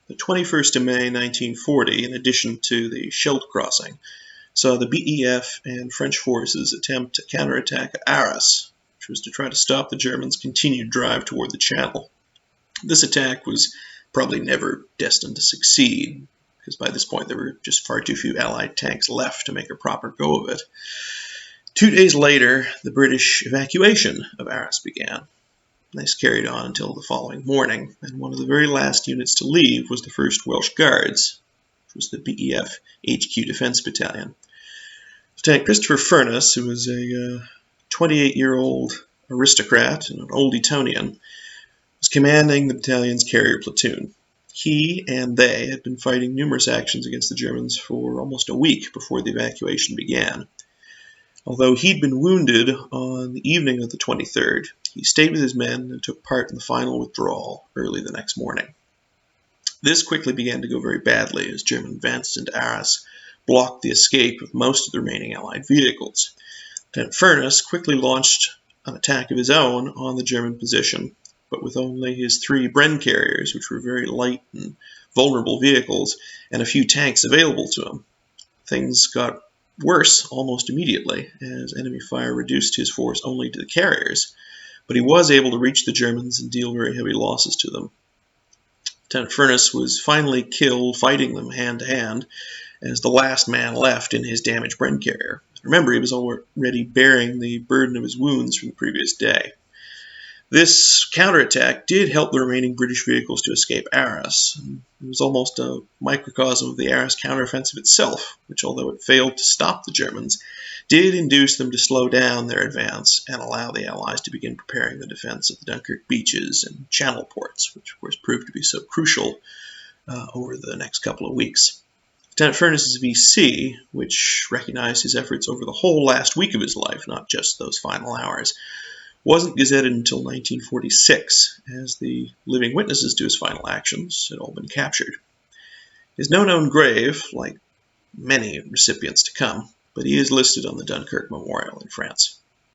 The 21st of May 1940, in addition to the Scheldt crossing, saw the BEF and French forces attempt a counterattack at Arras, which was to try to stop the Germans' continued drive toward the Channel. This attack was probably never destined to succeed, because by this point there were just far too few Allied tanks left to make a proper go of it. 2 days later, the British evacuation of Arras began. This carried on until the following morning, and one of the very last units to leave was the 1st Welsh Guards, which was the BEF HQ Defence Battalion. Lieutenant Christopher Furness, who was a 28-year-old aristocrat and an old Etonian, was commanding the battalion's carrier platoon. He and they had been fighting numerous actions against the Germans for almost a week before the evacuation began. Although he'd been wounded on the evening of the 23rd, he stayed with his men and took part in the final withdrawal early the next morning. This quickly began to go very badly as German advances into Arras blocked the escape of most of the remaining Allied vehicles. Lieutenant Furness quickly launched an attack of his own on the German position, but with only his 3 Bren carriers, which were very light and vulnerable vehicles, and a few tanks available to him. Things got worse almost immediately, as enemy fire reduced his force only to the carriers, but he was able to reach the Germans and deal very heavy losses to them. Lieutenant Furness was finally killed fighting them hand-to-hand as the last man left in his damaged Bren carrier. Remember, he was already bearing the burden of his wounds from the previous day. This counterattack did help the remaining British vehicles to escape Arras. It was almost a microcosm of the Arras counteroffensive itself, which, although it failed to stop the Germans, did induce them to slow down their advance and allow the Allies to begin preparing the defense of the Dunkirk beaches and Channel ports, which of course proved to be so crucial over the next couple of weeks. Lieutenant Furness's VC, which recognized his efforts over the whole last week of his life, not just those final hours, wasn't gazetted until 1946, as the living witnesses to his final actions had all been captured. He has no known grave, like many recipients to come, but he is listed on the Dunkirk Memorial in France.